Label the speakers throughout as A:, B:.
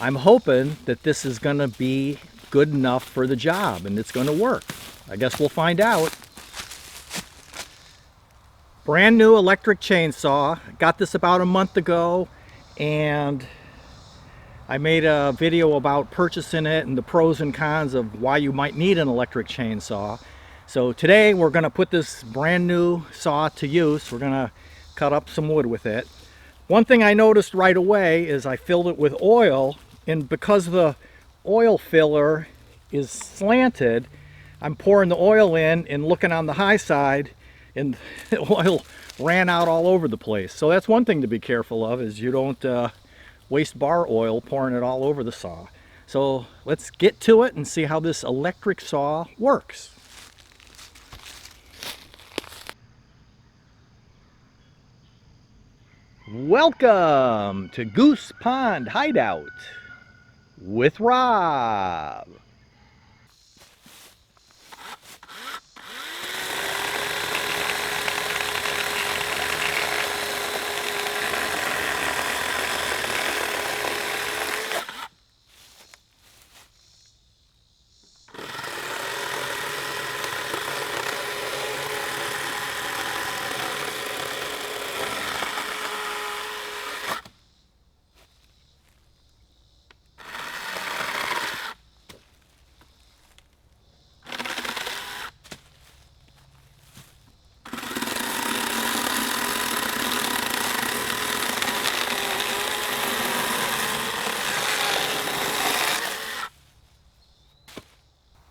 A: I'm hoping that this is going to be good enough for the job and it's going to work. I guess we'll find out. Brand new electric chainsaw. Got this about a month ago, and I made a video about purchasing it and the pros and cons of why you might need an electric chainsaw. So today we're going to put this brand new saw to use. We're going to cut up some wood with it. One thing I noticed right away is I filled it with oil, and because the oil filler is slanted, I'm pouring the oil in and looking on the high side, and the oil ran out all over the place. So that's one thing to be careful of, is you don't waste bar oil pouring it all over the saw. So let's get to it and see how this electric saw works. Welcome to Goose Pond Hideout with Rob.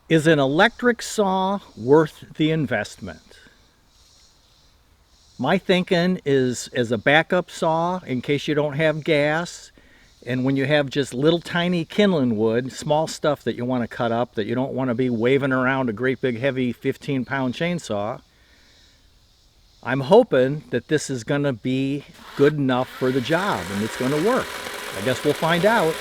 A: Is an electric saw worth the investment? My thinking is, as a backup saw in case you don't have gas, and when you have just little tiny kindling wood, small stuff that you want to cut up, that you don't want to be waving around a great big heavy 15-pound chainsaw, I'm hoping that this is going to be good enough for the job and it's going to work. I guess we'll find out.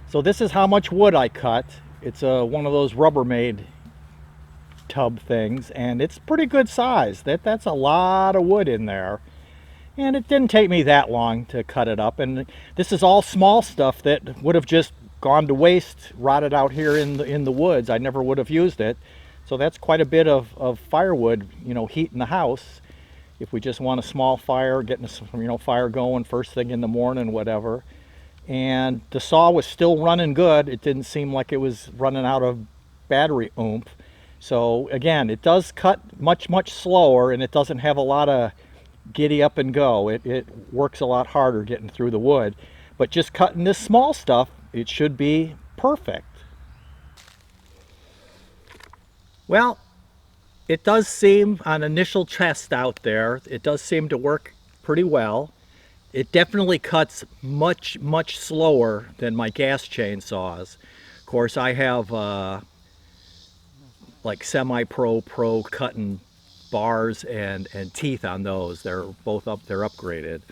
A: So this is how much wood I cut. It's one of those Rubbermaid tub things, and it's pretty good size. That's a lot of wood in there. And it didn't take me that long to cut it up. And this is all small stuff that would have just gone to waste, rotted out here in the woods. I never would have used it. So that's quite a bit of firewood, you know, heat in the house. If we just want a small fire, getting a, you know, fire going first thing in the morning, whatever. And the saw was still running good. It didn't seem like it was running out of battery oomph. So again, it does cut much slower, and it doesn't have a lot of giddy up and go. It works a lot harder getting through the wood. But just cutting this small stuff, it should be perfect. Well, it does seem, on initial test out there, it does seem to work pretty well. It definitely cuts much slower than my gas chainsaws. Of course, I have like semi-pro cutting bars and teeth on those. They're both up, they're upgraded,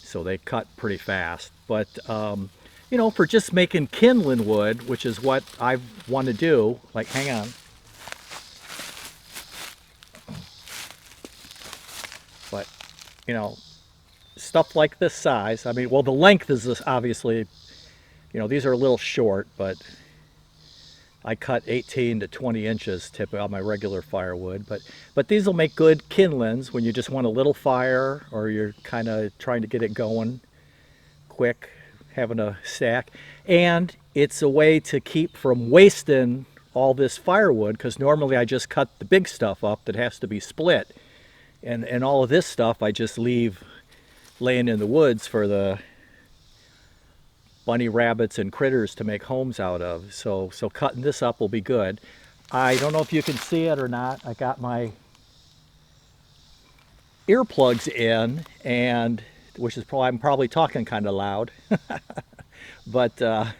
A: so they cut pretty fast. But you know, for just making kindling wood, which is what I want to do, like, hang on. But you know, stuff like this size, I mean, well, the length is this, obviously, you know, these are a little short, but I cut 18 to 20 inches typically on my regular firewood, but these will make good kindlings when you just want a little fire, or you're kind of trying to get it going quick, having a stack. And it's a way to keep from wasting all this firewood, because normally I just cut the big stuff up that has to be split, and all of this stuff I just leave laying in the woods for the bunny rabbits and critters to make homes out of. So cutting this up will be good. I don't know if you can see it or not. I got my earplugs in, and which is probably, I'm probably talking kind of loud, but I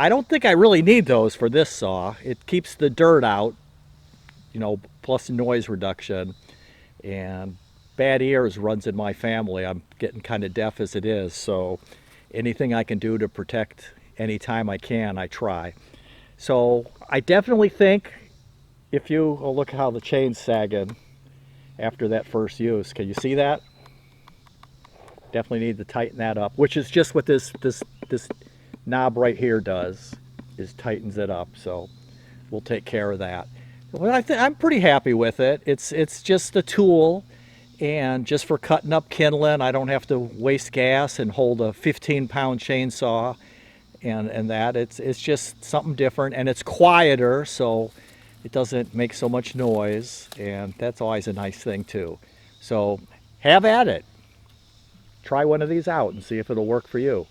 A: don't think I really need those for this saw. It keeps the dirt out, you know, plus noise reduction, and bad ears runs in my family. I'm getting kind of deaf as it is, so anything I can do to protect anytime I can, I try. So I definitely think, if you, oh, look how the chain's sagging after that first use. Can you see that? Definitely need to tighten that up, which is just what this knob right here does, is tightens it up. So we'll take care of that. Well, I'm pretty happy with it. It's just a tool, and just for cutting up kindling, I don't have to waste gas and hold a 15-pound chainsaw, and that it's just something different, and it's quieter, so it doesn't make so much noise, and that's always a nice thing too. So have at it. Try one of these out and see if it'll work for you.